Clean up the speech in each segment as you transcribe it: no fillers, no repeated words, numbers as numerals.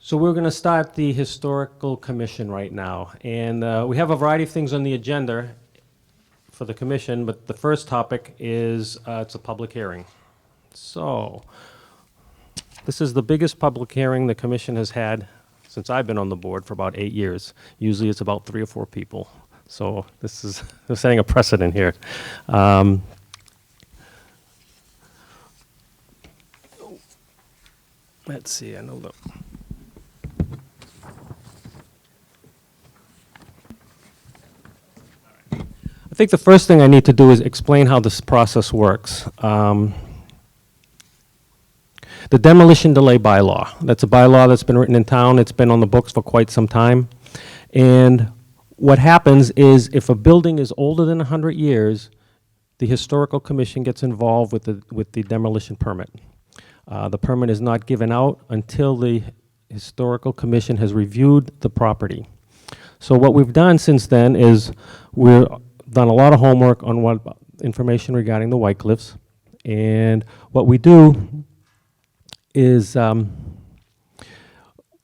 So we're going to start the Historical Commission right now. And we have a variety of things on the agenda for the commission, but the first topic is it's a public hearing. So this is the biggest public hearing the commission has had since I've been on the board for about 8 years. Usually it's about 3 or 4 people. So this is we're setting a precedent here. Let's see, I know the... I think the first thing I need to do is explain how this process works. The demolition delay bylaw, that's a bylaw that's been written in town. It's been on the books for quite some time. And what happens is if a building is older than 100 years, the Historical Commission gets involved with the demolition permit. The permit is not given out until the Historical Commission has reviewed the property. So what we've done since then is we've done a lot of homework on what information regarding the White Cliffs. And what we do is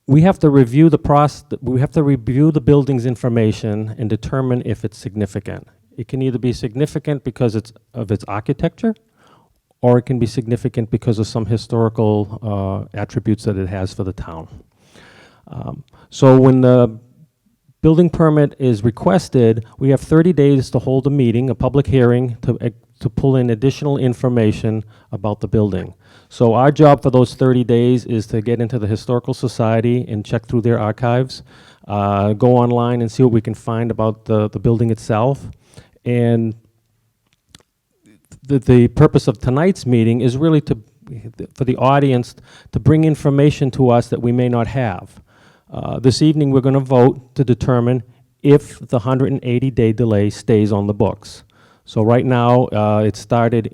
we have to review the building's information and determine if it's significant. It can either be significant because of its architecture, or it can be significant because of some historical attributes that it has for the town. So when the building permit is requested, we have 30 days to hold a meeting, a public hearing, to pull in additional information about the building. So our job for those 30 days is to get into the Historical Society and check through their archives, go online and see what we can find about the building itself. And the purpose of tonight's meeting is really for the audience to bring information to us that we may not have. This evening we're going to vote to determine if the 180-day delay stays on the books. So right now it started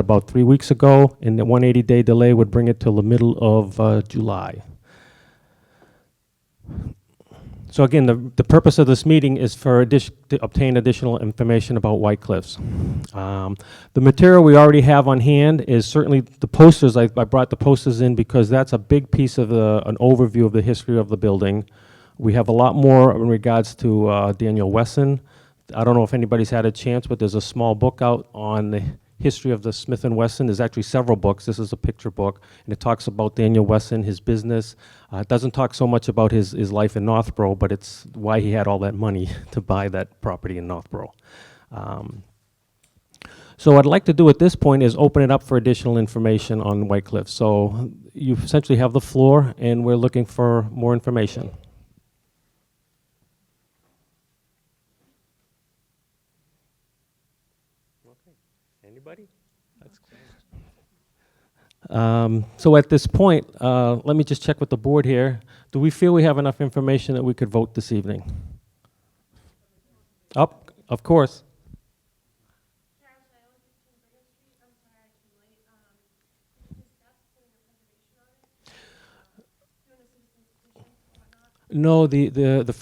about 3 weeks ago, and the 180-day delay would bring it till the middle of July. So again, the purpose of this meeting is to obtain additional information about White Cliffs. The material we already have on hand is certainly the posters. I brought the posters in because that's a big piece of an overview of the history of the building. We have a lot more in regards to Daniel Wesson. I don't know if anybody's had a chance, but there's a small book out on the history of the Smith & Wesson. There's actually several books. This is a picture book, and it talks about Daniel Wesson, his business. It doesn't talk so much about his life in Northborough, but it's why he had all that money to buy that property in Northborough. So what I'd like to do at this point is open it up for additional information on White Cliff. So you essentially have the floor, and we're looking for more information. Anybody? So at this point, let me just check with the board here. Do we feel we have enough information that we could vote this evening? Of course. No, the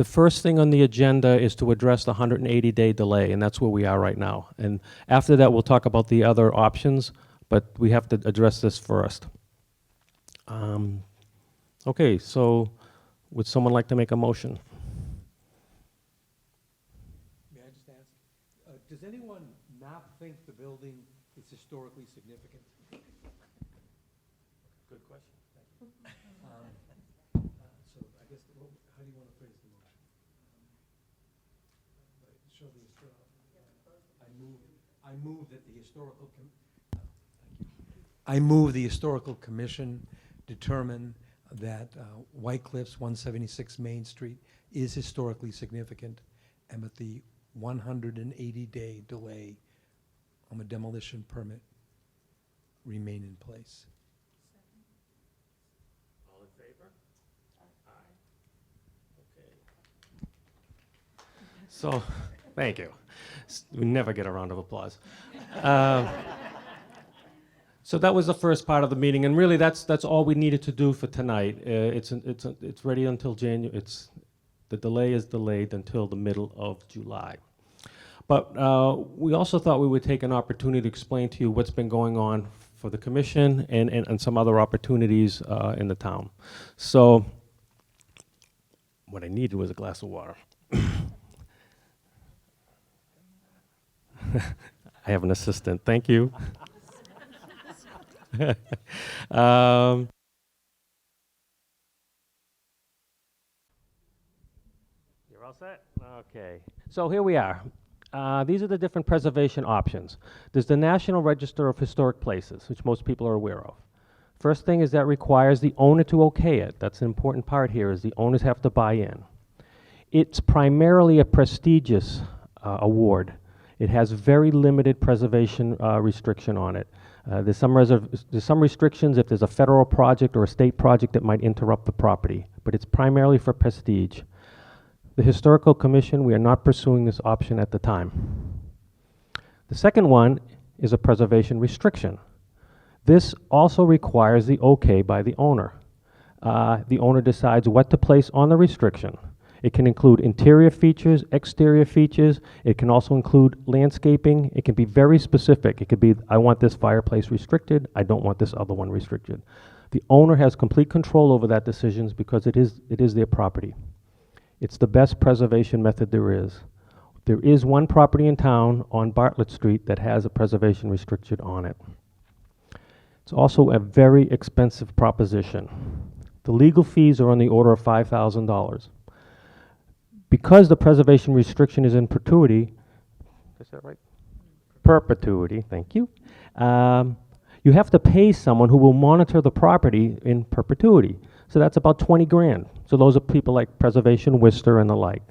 first thing on the agenda is to address the 180-day delay, and that's where we are right now. And after that, we'll talk about the other options, but we have to address this first. Okay, so would someone like to make a motion? May I just ask, does anyone not think the building is historically significant? Good question. So I guess, how do you want to phrase the motion? Show the I move that the Historical Commission determine that White Cliffs 176 Main Street is historically significant, and that the 180-day delay on the demolition permit remain in place. All in favor? Aye. Okay. So, thank you. We never get a round of applause. So that was the first part of the meeting, and really that's all we needed to do for tonight. It's ready until January. The delay is delayed until the middle of July. But we also thought we would take an opportunity to explain to you what's been going on for the commission and some other opportunities in the town. So what I needed was a glass of water. I have an assistant. Thank you. um, You're all set? Okay. So here we are. These are the different preservation options. There's the National Register of Historic Places, which most people are aware of. First thing is that requires the owner to okay it. That's an important part here, is the owners have to buy in. It's primarily a prestigious award. It has very limited preservation restriction on it. There's some restrictions if there's a federal project or a state project that might interrupt the property, but it's primarily for prestige. The Historical Commission, we are not pursuing this option at the time. The second one is a preservation restriction. This also requires the okay by the owner. The owner decides what to place on the restriction. It can include interior features, exterior features. It can also include landscaping. It can be very specific. It could be, I want this fireplace restricted. I don't want this other one restricted. The owner has complete control over that decisions because it is their property. It's the best preservation method there is. There is one property in town on Bartlett Street that has a preservation restriction on it. It's also a very expensive proposition. The legal fees are on the order of $5,000. Because the preservation restriction is in perpetuity, is that right? Perpetuity, thank you. You have to pay someone who will monitor the property in perpetuity. So that's about 20 grand. So those are people like Preservation Worcester and the like.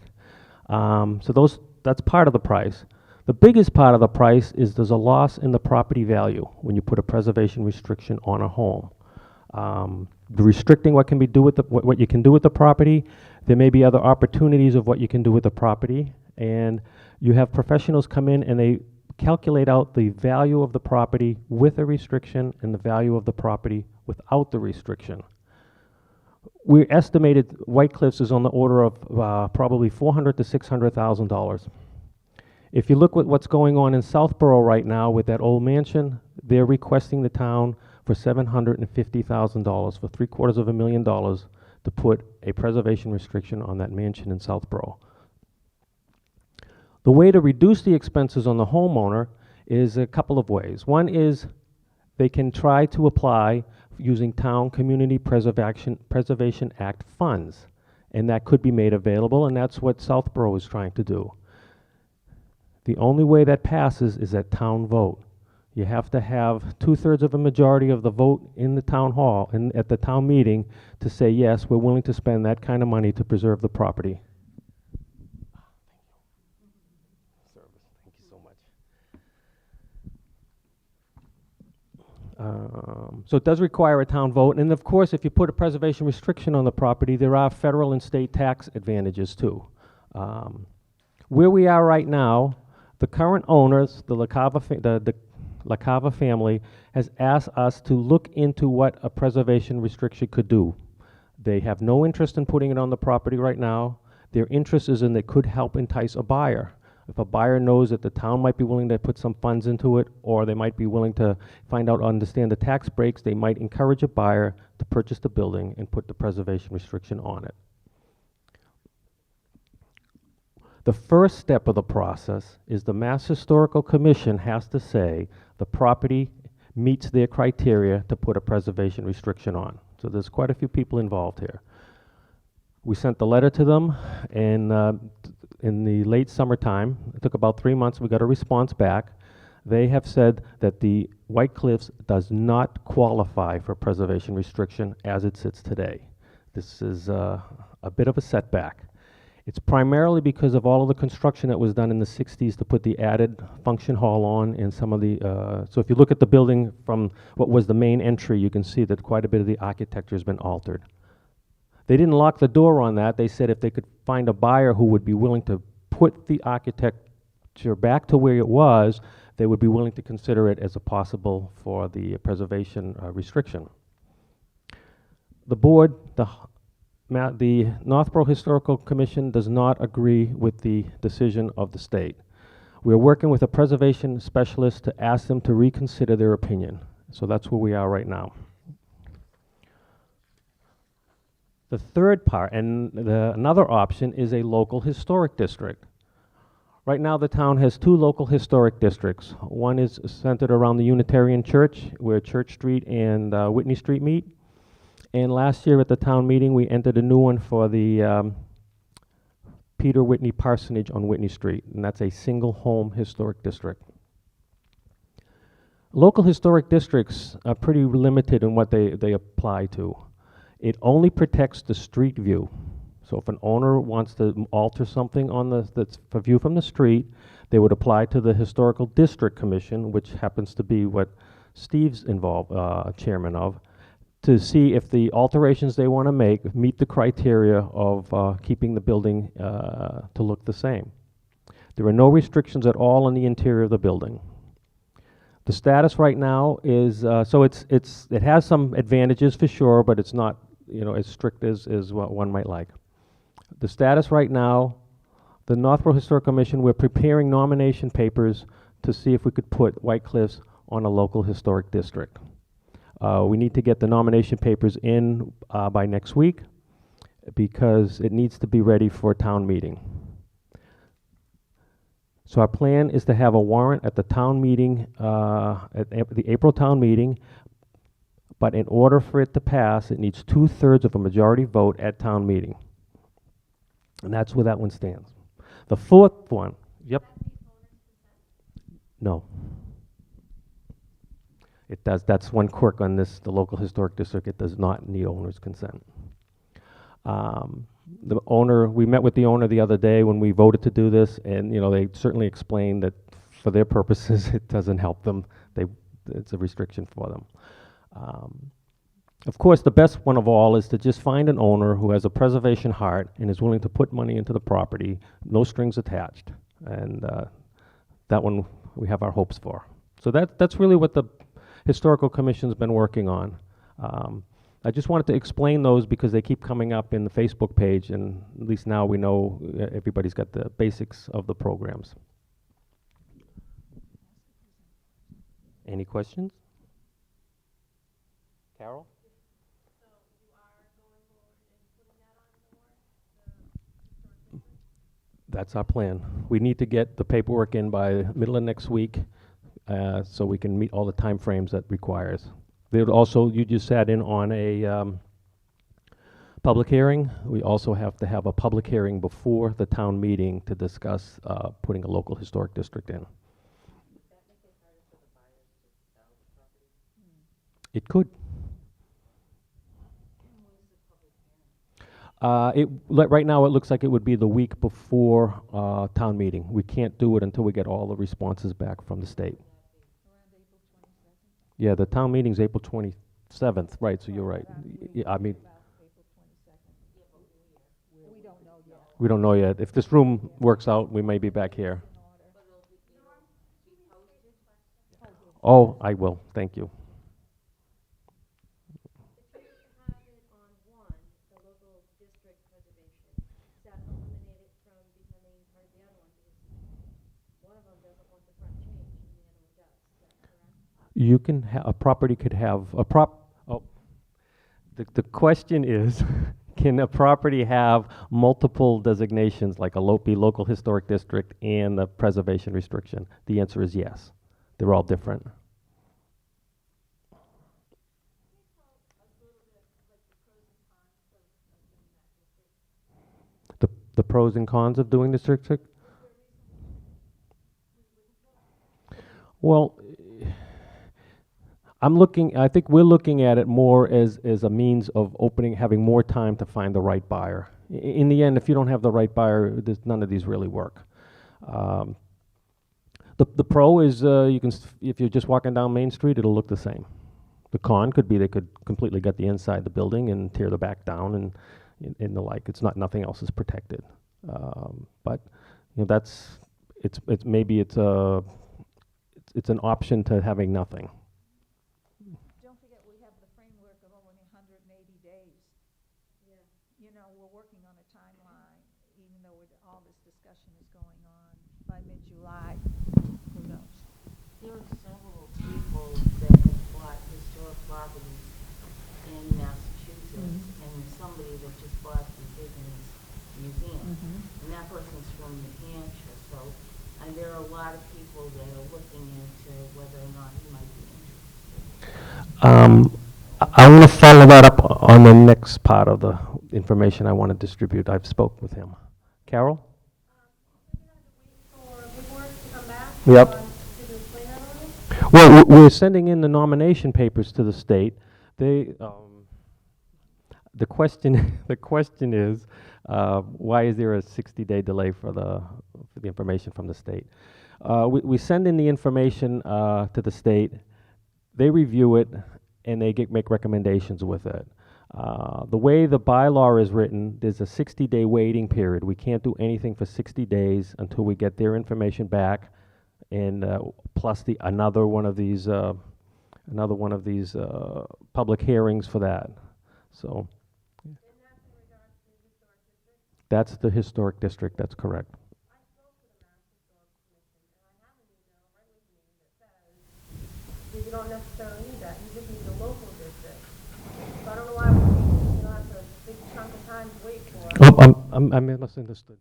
That's part of the price. The biggest part of the price is there's a loss in the property value when you put a preservation restriction on a home. The restricting what you can do with the property. There may be other opportunities of what you can do with the property, and you have professionals come in and they calculate out the value of the property with a restriction and the value of the property without the restriction. We estimated White Cliffs is on the order of probably $400,000 to $600,000. If you look at what's going on in Southborough right now with that old mansion, they're requesting the town for $750,000, for $750,000 to put a preservation restriction on that mansion in Southborough. The way to reduce the expenses on the homeowner is a couple of ways. One is they can try to apply using Town Community Preservation Act funds, and that could be made available, and that's what Southborough is trying to do. The only way that passes is at town vote. You have to have 2/3 of a majority of the vote in the town hall and at the town meeting to say, yes, we're willing to spend that kind of money to preserve the property. Thank you so much. So it does require a town vote, and of course, if you put a preservation restriction on the property, there are federal and state tax advantages too. Where we are right now, the current owners, the LaCava family, has asked us to look into what a preservation restriction could do. They have no interest in putting it on the property right now. Their interest is in it could help entice a buyer. If a buyer knows that the town might be willing to put some funds into it, or they might be willing to find out, understand the tax breaks, they might encourage a buyer to purchase the building and put the preservation restriction on it. The first step of the process is the Mass Historical Commission has to say the property meets their criteria to put a preservation restriction on. So there's quite a few people involved here. We sent the letter to them in the late summertime. It took about 3 months. We got a response back. They have said that the White Cliffs does not qualify for preservation restriction as it sits today. This is a bit of a setback. It's primarily because of all of the construction that was done in the 60s to put the added function hall on and some of the, so if you look at the building from what was the main entry, you can see that quite a bit of the architecture has been altered. They didn't lock the door on that. They said if they could find a buyer who would be willing to put the architecture back to where it was, they would be willing to consider it as a possible for the preservation restriction. The board, the Northborough Historical Commission does not agree with the decision of the state. We are working with a preservation specialist to ask them to reconsider their opinion. So that's where we are right now. The third part, and another option, is a local historic district. Right now, the town has two local historic districts. One is centered around the Unitarian Church, where Church Street and Whitney Street meet. And last year at the town meeting, we entered a new one for the Peter Whitney Parsonage on Whitney Street, and that's a single home historic district. Local historic districts are pretty limited in what they apply to. It only protects the street view. So if an owner wants to alter something on that's for view from the street, they would apply to the Historical District Commission, which happens to be what Steve's chairman of, to see if the alterations they want to make meet the criteria of keeping the building to look the same. There are no restrictions at all on the interior of the building. The status right now is so it has some advantages for sure, but it's not as strict as what one might like. The status right now, the Northborough Historic Commission, we're preparing nomination papers to see if we could put White Cliffs on a local historic district. We need to get the nomination papers in by next week because it needs to be ready for a town meeting. So our plan is to have a warrant at the town meeting, at the April town meeting, but in order for it to pass, it needs 2/3 of a majority vote at town meeting. And that's where that one stands. The fourth one, yep. No. It does. That's one quirk on this, the local historic district. It does not need owner's consent. The owner, we met with the owner the other day when we voted to do this, and they certainly explained that for their purposes, it doesn't help them. It's a restriction for them. Of course, the best one of all is to just find an owner who has a preservation heart and is willing to put money into the property, no strings attached. And that one we have our hopes for. So that's really what the Historical Commission's been working on. I just wanted to explain those because they keep coming up in the Facebook page, and at least now we know everybody's got the basics of the programs. Any questions? Carol? That's our plan. We need to get the paperwork in by middle of next week so we can meet all the time frames that requires. You just sat in on a public hearing. We also have to have a public hearing before the town meeting to discuss putting a local historic district in. It could. Right now, it looks like it would be the week before town meeting. We can't do it until we get all the responses back from the state. Yeah, the town meeting's April 27th, right, so you're right. Yeah, I mean, we don't know yet. If this room works out, we may be back here. Oh, I will, thank you. You can a property could have a the question is, can a property have multiple designations like a local historic district and the preservation restriction? The answer is yes. They're all different. The pros and cons of doing this district? Well, I think we're looking at it more as a means of having more time to find the right buyer. In the end, if you don't have the right buyer, none of these really work. The pro is if you're just walking down Main Street, it'll look the same. The con could be they could completely gut the inside of the building and tear the back down and the like. Nothing else is protected. But maybe it's an option to having nothing. Don't forget, we have the framework of only 180 days. Yeah. We're working on a timeline, even though all this discussion is going on. By mid-July, who knows? There are several people that have bought historic properties in Massachusetts, and there's somebody that just bought the Higgins Museum, and that person's from New Hampshire, so, and there are a lot of people that are looking into whether or not he might be interested. I want to follow that up on the next part of the information I want to distribute. I've spoke with him. Carol? Yep. Well, we're sending in the nomination papers to the state. They, the question, the question is, why is there a 60-day delay for the information from the state? We send in the information to the state. They review it, and they make recommendations with it. The way the bylaw is written, there's a 60-day waiting period. We can't do anything for 60 days until we get their information back, and plus another one of these public hearings for that. So that's the historic district. That's correct. You don't necessarily need that. You just need a local district. So I don't know why we don't have a big chunk of time to wait for. Oh, I misunderstood.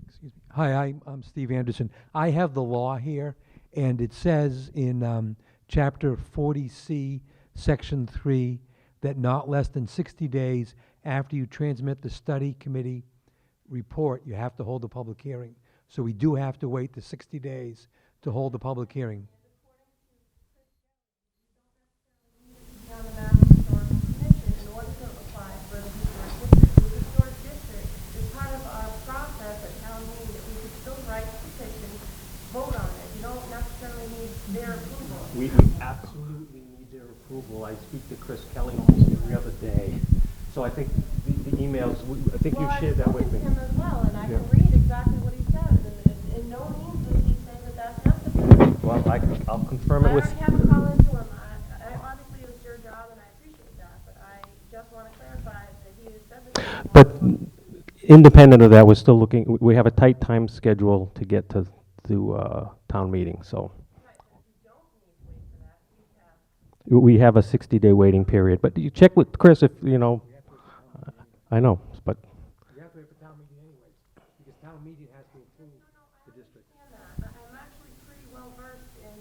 Excuse me. Hi, I'm Steve Anderson. I have the law here, and it says in Chapter 40C, Section 3, that not less than 60 days after you transmit the study committee report, you have to hold a public hearing. So we do have to wait the 60 days to hold the public hearing. On the Mass Historical Commission in order to apply for the historic district. The historic district is part of our process at town meeting that we could still write a petition, vote on it. You don't necessarily need their approval. We absolutely need their approval. I speak to Chris Kelly almost every other day. So I think the emails, I think you shared that with me. Well, I've spoken to him as well, and I can read exactly what he says, and in no means does he say that that's necessary. Well, I'll confirm it with. I already have a call into him. Obviously, it was your job, and I appreciate that, but I just want to clarify that he has said that. But independent of that, we're still looking, we have a tight time schedule to get to town meeting, so. Right, but if you don't need to wait for that, We have a 60-day waiting period, but you check with Chris if, you know, I know, but. You have to wait for town meeting anyways, because town meeting has to approve the district. I'm actually pretty well versed in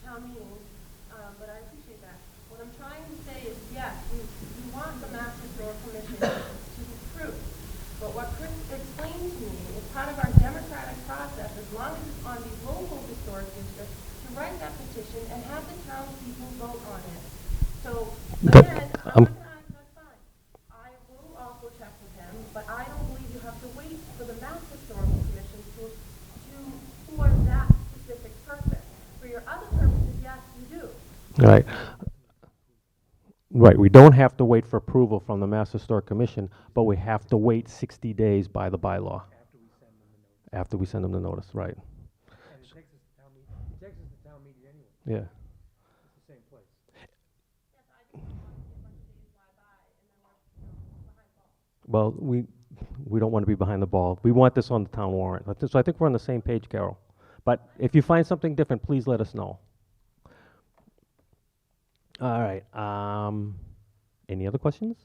town meetings, but I appreciate that. What I'm trying to say is, yes, you want the Mass Historic Commission to approve, but what Chris explained to me is part of our democratic process, as long as it's on the local historic district, to write that petition and have the townspeople vote on it. So, again, I'm that's fine. I will also check with him, but I don't believe you have to wait for the Mass Historical Commission for that specific purpose. For your other purposes, yes, you do. Right. Right, we don't have to wait for approval from the Mass Historic Commission, but we have to wait 60 days by the bylaw. After we send them the notice, right. And it takes us to town meeting, anyway. Yeah. It's the same place. Yes, I just don't want to see a bunch of days fly by and then we're behind the ball. Well, we don't want to be behind the ball. We want this on the town warrant. So I think we're on the same page, Carol. But if you find something different, please let us know. All right. Any other questions?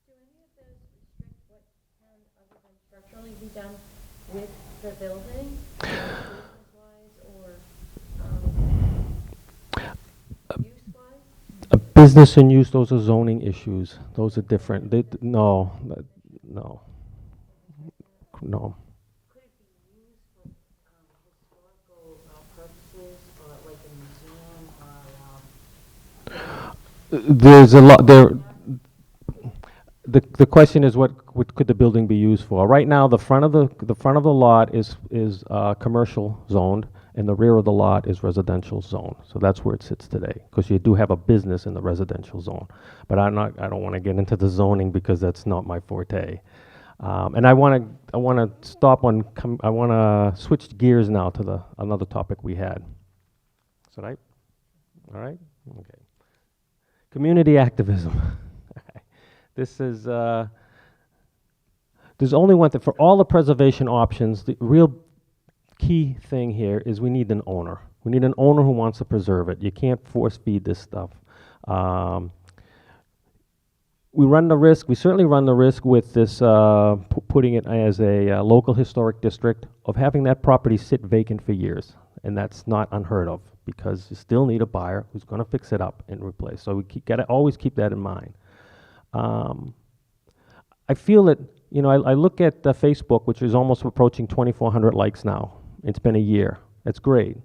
Do any of those restrict what can, other than structurally, be done with the building, business-wise or use-wise? Business and use, those are zoning issues. Those are different. No. Could it be used for historical purposes, or like a museum, or There's a lot there. The question is, what could the building be used for? Right now, the front of the lot is commercial zoned, and the rear of the lot is residential zone. So that's where it sits today, because you do have a business in the residential zone. But I don't want to get into the zoning because that's not my forte. And I want to stop on. I want to switch gears now to another topic we had. So all right, okay. Community activism. This is, there's only one thing. For all the preservation options, the real key thing here is we need an owner. We need an owner who wants to preserve it. You can't force feed this stuff. We run the risk, we certainly run the risk with this, putting it as a local historic district, of having that property sit vacant for years. And that's not unheard of, because you still need a buyer who's gonna fix it up and replace. So we gotta always keep that in mind. I feel that, you know, I look at Facebook, which is almost approaching 2,400 likes now. It's been a year. That's great.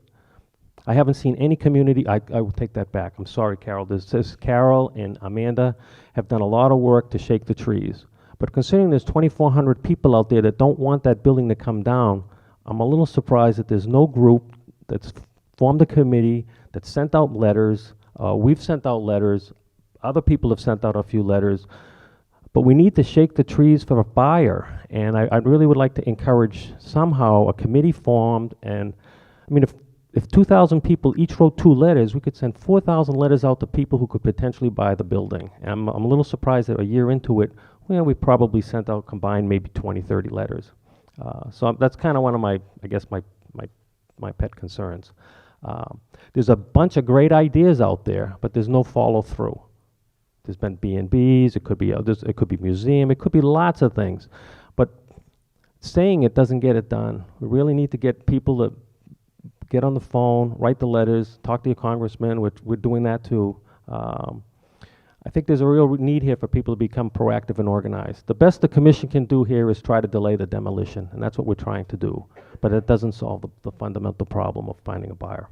I haven't seen any community, I will take that back. I'm sorry, Carol. Carol and Amanda have done a lot of work to shake the trees. But considering there's 2,400 people out there that don't want that building to come down, I'm a little surprised that there's no group that's formed a committee, that sent out letters. We've sent out letters. Other people have sent out a few letters. But we need to shake the trees for a buyer. And I really would like to encourage somehow a committee formed. And I mean, if 2,000 people each wrote 2 letters, we could send 4,000 letters out to people who could potentially buy the building. And I'm a little surprised that a year into it, well, we probably sent out combined maybe 20, 30 letters. So that's kind of one of my, I guess, my pet concerns. There's a bunch of great ideas out there, but there's no follow through. There's been B&Bs, it could be others, it could be museum, it could be lots of things. But saying it doesn't get it done. We really need to get people to get on the phone, write the letters, talk to your congressman, which we're doing that too. I think there's a real need here for people to become proactive and organized. The best the commission can do here is try to delay the demolition, and that's what we're trying to do. But it doesn't solve the fundamental problem of finding a buyer.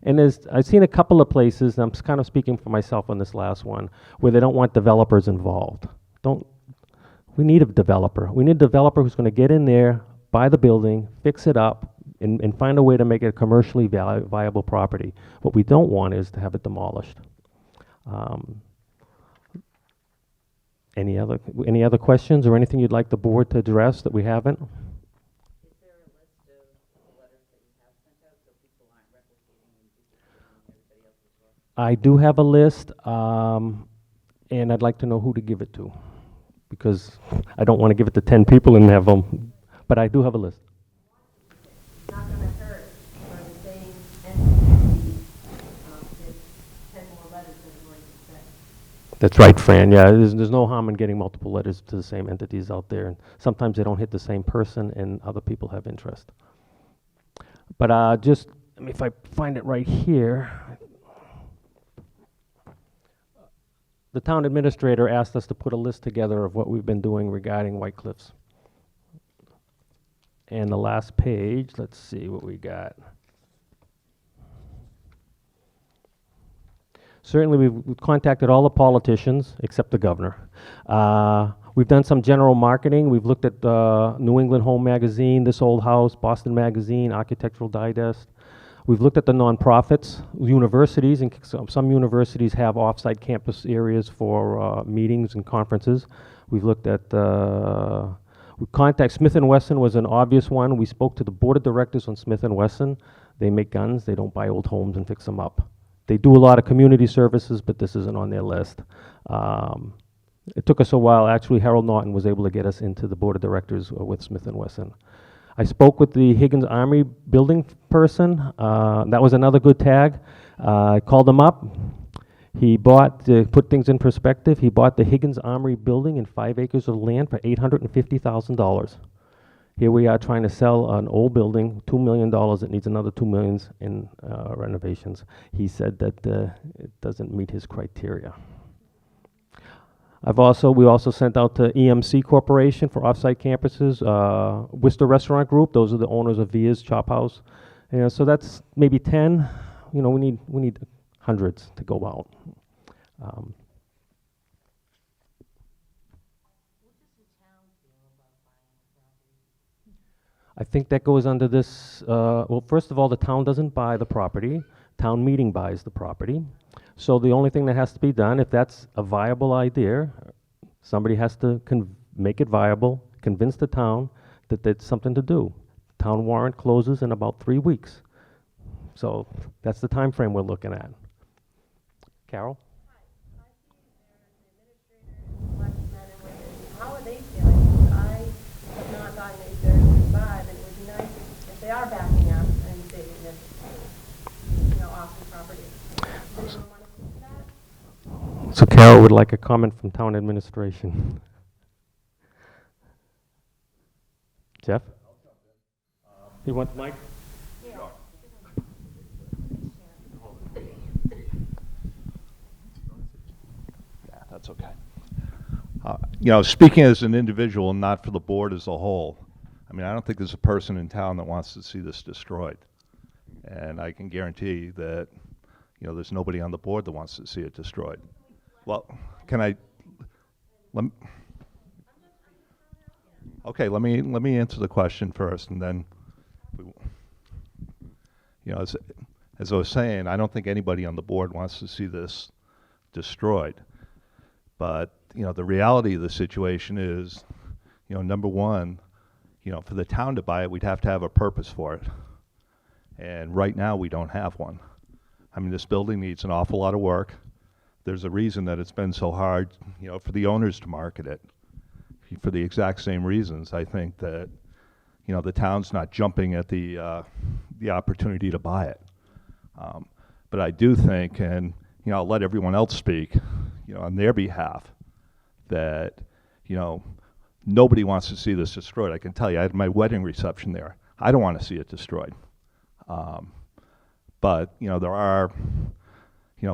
And I've seen a couple of places, and I'm kind of speaking for myself on this last one, where they don't want developers involved. We need a developer. We need a developer who's going to get in there, buy the building, fix it up, and find a way to make it a commercially viable property. What we don't want is to have it demolished. Any other questions or anything you'd like the board to address that we haven't? Is there a list of the letters that you have sent out so people aren't replicating and duplicating everybody else's work? I do have a list, and I'd like to know who to give it to, because I don't want to give it to 10 people and have them, but I do have a list. It's not gonna hurt for the same entity, if 10 more letters than what you said. That's right, Fran. Yeah, there's no harm in getting multiple letters to the same entities out there. And sometimes they don't hit the same person and other people have interest. But just, I mean, if I find it right here, the town administrator asked us to put a list together of what we've been doing regarding White Cliffs. And the last page, let's see what we got. Certainly, we've contacted all the politicians except the governor. We've done some general marketing. We've looked at New England Home Magazine, This Old House, Boston Magazine, Architectural Digest. We've looked at the nonprofits, universities, and some universities have off-site campus areas for meetings and conferences. We've looked at, we contacted Smith & Wesson was an obvious one. We spoke to the board of directors on Smith & Wesson. They make guns, they don't buy old homes and fix them up. They do a lot of community services, but this isn't on their list. It took us a while. Actually, Harold Norton was able to get us into the board of directors with Smith & Wesson. I spoke with the Higgins Armory building person. That was another good tag. I called him up. He bought, to put things in perspective, he bought the Higgins Armory building and 5 acres of land for $850,000. Here we are trying to sell an old building, $2 million. It needs another $2 million in renovations. He said that it doesn't meet his criteria. We also sent out to EMC Corporation for offsite campuses, Worcester Restaurant Group. Those are the owners of Via's Chop House. So that's maybe 10. You know, we need hundreds to go out. I think that goes under this, well, first of all, the town doesn't buy the property. Town meeting buys the property. So the only thing that has to be done, if that's a viable idea, somebody has to make it viable, convince the town that that's something to do. Town warrant closes in about 3 weeks. So that's the time frame we're looking at. Carol? Hi, I see there's the administrator, select men and women. How are they feeling? Because I have not gotten a 35, and it would be nice if they are backing up and this, awesome property. Does anyone want to speak to that? So Carol would like a comment from town administration. Jeff? You want the mic? Yeah, that's okay. Speaking as an individual, not for the board as a whole, I mean, I don't think there's a person in town that wants to see this destroyed. And I can guarantee that, there's nobody on the board that wants to see it destroyed. Well, okay, let me answer the question first, and then, as I was saying, I don't think anybody on the board wants to see this destroyed. But, the reality of the situation is, number one, for the town to buy it, we'd have to have a purpose for it. And right now, we don't have one. I mean, this building needs an awful lot of work. There's a reason that it's been so hard, for the owners to market it. For the exact same reasons, I think that, the town's not jumping at the opportunity to buy it. But I do think, and, I'll let everyone else speak, on their behalf, that, nobody wants to see this destroyed. I can tell you, I had my wedding reception there. I don't want to see it destroyed. But, there are,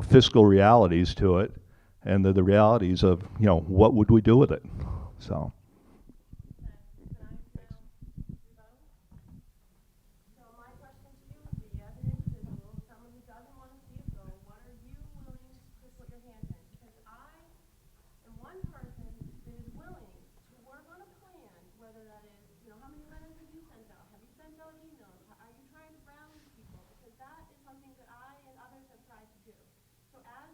fiscal realities to it, and the realities of, what would we do with it? So. So my question to you would be, as an individual, someone who doesn't want to see it go, what are you willing to put your hand in? Because I am one person that is willing to work on a plan, whether that is, how many letters have you sent out? Have you sent out emails? Are you trying to rally people? Because that is something that I and others have tried to do. So as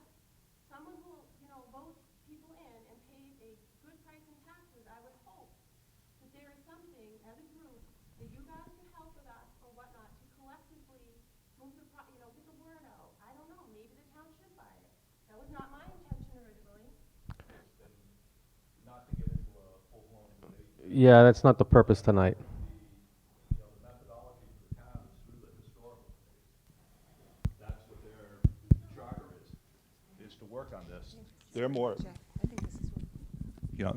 someone who, votes people in and pays a good price in taxes, I would hope that there is something as a group that you guys can help with us or whatnot to collectively move the, get the word out. I don't know, maybe the town should buy it. That was not my intention originally. Not to get into a full-blown debate. Yeah, that's not the purpose tonight. The methodology for the town is through the historical committee. That's what their charter is to work on this. They're more,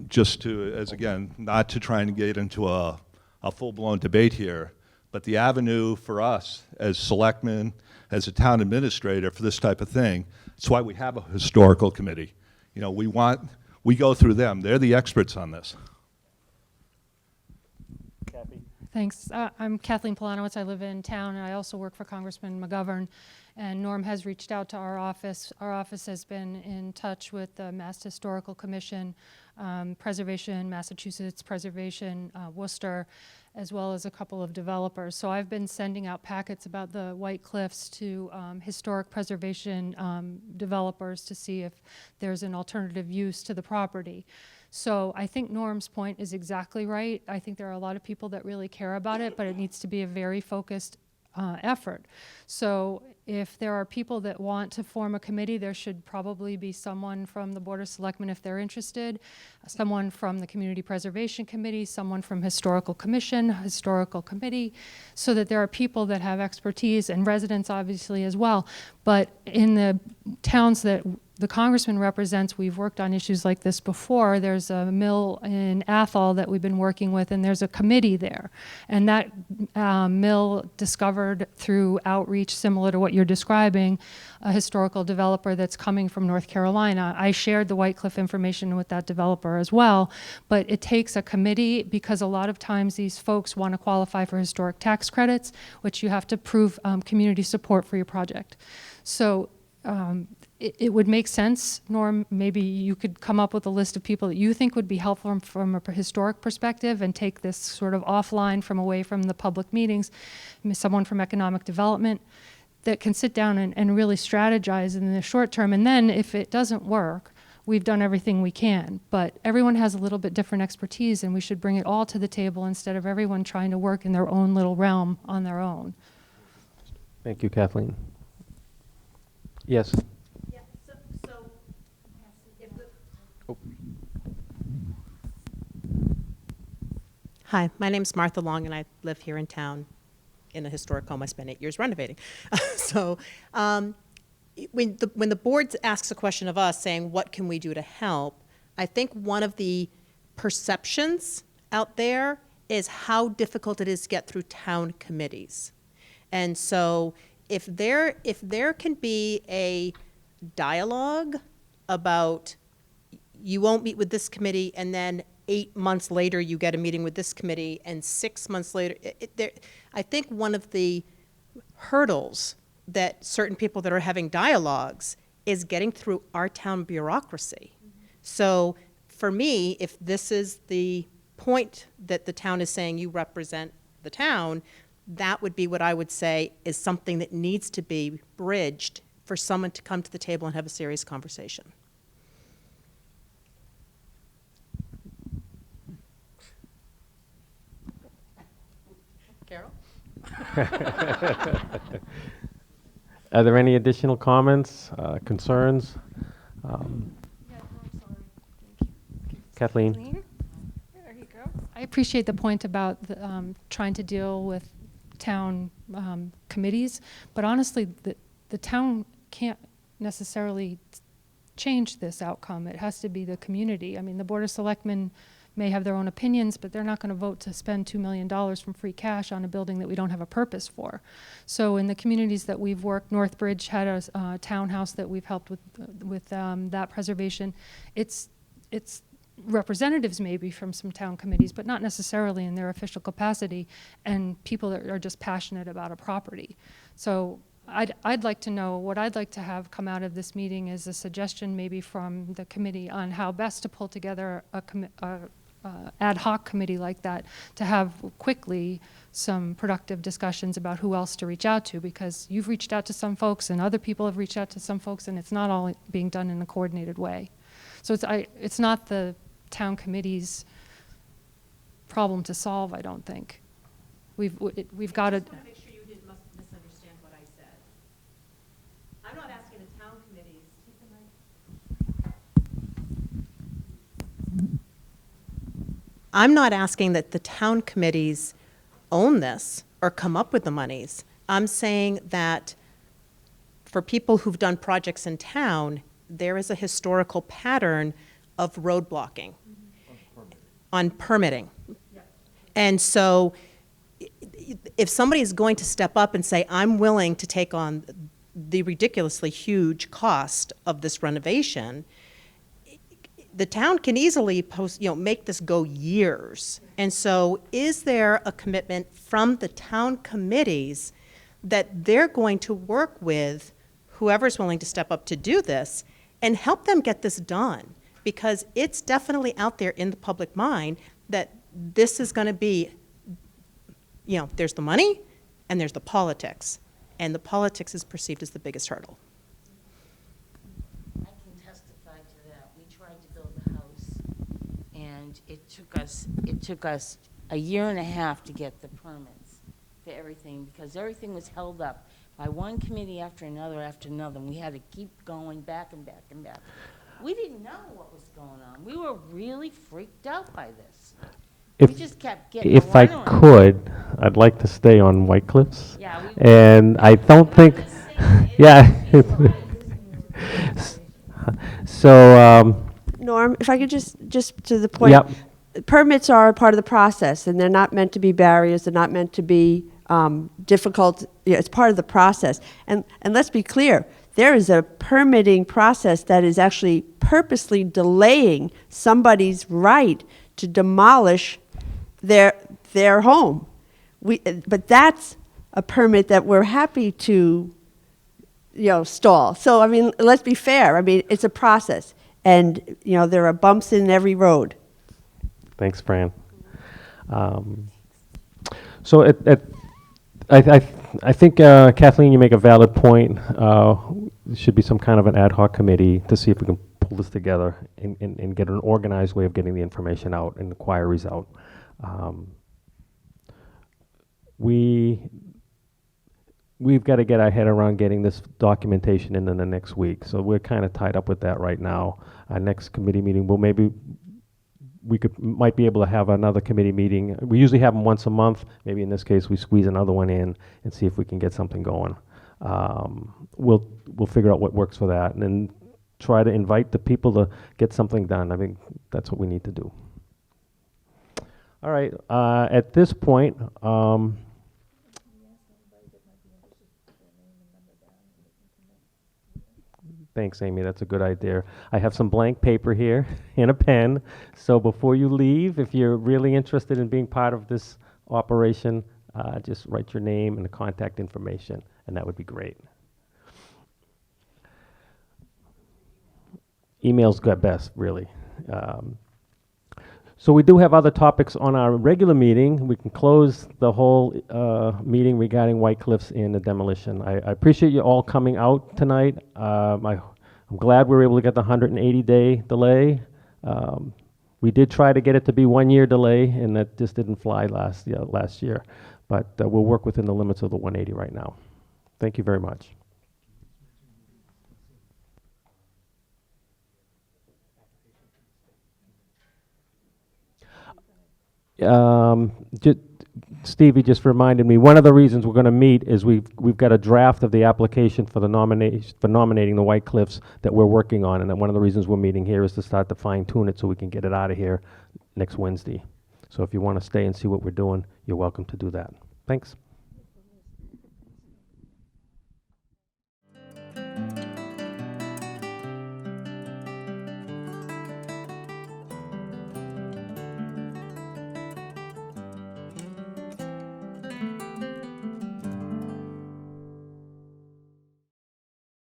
just to, as again, not to try and get into a full-blown debate here, but the avenue for us as selectmen, as a town administrator for this type of thing, it's why we have a historical committee. We go through them. They're the experts on this. Thanks. I'm Kathleen Polanowitz. I live in town, and I also work for Congressman McGovern. And Norm has reached out to our office. Our office has been in touch with the Mass Historical Commission, Preservation Massachusetts, Preservation Worcester, as well as a couple of developers. So I've been sending out packets about the White Cliffs to historic preservation developers to see if there's an alternative use to the property. So I think Norm's point is exactly right. I think there are a lot of people that really care about it, but it needs to be a very focused effort. So if there are people that want to form a committee, there should probably be someone from the Board of Selectmen if they're interested, someone from the Community Preservation Committee, someone from Historical Commission, Historical Committee, so that there are people that have expertise, and residents obviously as well. But in the towns that the congressman represents, we've worked on issues like this before. There's a mill in Athol that we've been working with, and there's a committee there. And that mill discovered through outreach similar to what you're describing, a historical developer that's coming from North Carolina. I shared the White Cliff information with that developer as well, but it takes a committee because a lot of times these folks want to qualify for historic tax credits, which you have to prove community support for your project. So it would make sense, Norm, maybe you could come up with a list of people that you think would be helpful from a historic perspective and take this sort of offline from away from the public meetings, someone from economic development that can sit down and really strategize in the short term. And then if it doesn't work, we've done everything we can. But everyone has a little bit different expertise, and we should bring it all to the table instead of everyone trying to work in their own little realm on their own. Thank you, Kathleen. Yes. Yeah, so if the Hi, my name's Martha Long, and I live here in town. in a historic home. I spent 8 years renovating. So when the board asks a question of us saying, what can we do to help? I think one of the perceptions out there is how difficult it is to get through town committees. And so if there can be a dialogue about you won't meet with this committee and then 8 months later you get a meeting with this committee and 6 months later, I think one of the hurdles that certain people that are having dialogues is getting through our town bureaucracy. So for me, if this is the point that the town is saying you represent the town, that would be what I would say is something that needs to be bridged for someone to come to the table and have a serious conversation. Carol? Are there any additional comments, concerns? Kathleen? There you go. I appreciate the point about trying to deal with town committees, but honestly, the town can't necessarily change this outcome. It has to be the community. I mean, the Board of Selectmen may have their own opinions, but they're not going to vote to spend $2 million from free cash on a building that we don't have a purpose for. So in the communities that we've worked, Northbridge had a townhouse that we've helped with that preservation. It's representatives maybe from some town committees, but not necessarily in their official capacity, and people that are just passionate about a property. So I'd like to know, what I'd like to have come out of this meeting is a suggestion maybe from the committee on how best to pull together a ad hoc committee like that to have quickly some productive discussions about who else to reach out to, because you've reached out to some folks and other people have reached out to some folks, and it's not all being done in a coordinated way. So it's not the town committee's problem to solve, I don't think. We've got to. I just want to make sure you didn't misunderstand what I said. I'm not asking the town committees. I'm not asking that the town committees own this or come up with the monies. I'm saying that for people who've done projects in town, there is a historical pattern of road blocking on permitting. And so if somebody is going to step up and say, I'm willing to take on the ridiculously huge cost of this renovation, the town can easily make this go years. And so is there a commitment from the town committees that they're going to work with whoever's willing to step up to do this and help them get this done? Because it's definitely out there in the public mind that this is going to be, there's the money and there's the politics. And the politics is perceived as the biggest hurdle. I can testify to that. We tried to build a house, and it took us a year and a half to get the permits for everything, because everything was held up by one committee after another, and we had to keep going back and back and back. We didn't know what was going on. We were really freaked out by this. We just kept getting If I could, I'd like to stay on White Cliffs. Yeah, and I don't think, yeah. So, Norm, if I could just to the point, Yep. permits are a part of the process, and they're not meant to be barriers. They're not meant to be difficult. It's part of the process. And let's be clear, there is a permitting process that is actually purposely delaying somebody's right to demolish their home. But that's a permit that we're happy to stall. So, I mean, let's be fair. I mean, it's a process. And, there are bumps in every road. Thanks, Fran. So I think, Kathleen, you make a valid point. There should be some kind of an ad hoc committee to see if we can pull this together and get an organized way of getting the information out and inquiries out. We've got to get our head around getting this documentation in the next week. So we're kind of tied up with that right now. Our next committee meeting will maybe we might be able to have another committee meeting. We usually have them once a month. Maybe in this case, we squeeze another one in and see if we can get something going. We'll figure out what works for that, and then try to invite the people to get something done. I think that's what we need to do. All right, at this point, thanks, Amy, that's a good idea. I have some blank paper here and a pen, so before you leave, if you're really interested in being part of this operation, just write your name and the contact information, and that would be great. Email's got best, really. So we do have other topics on our regular meeting. We can close the whole meeting regarding White Cliffs and the demolition. I appreciate you all coming out tonight. I'm glad we were able to get the 180-day delay. We did try to get it to be 1 year delay, and that just didn't fly last year. But we'll work within the limits of the 180 right now. Thank you very much. Stevie just reminded me, one of the reasons we're going to meet is we've got a draft of the application for the nominating the White Cliffs that we're working on, and that one of the reasons we're meeting here is to start to fine tune it so we can get it out of here next Wednesday. So if you want to stay and see what we're doing, you're welcome to do that. Thanks.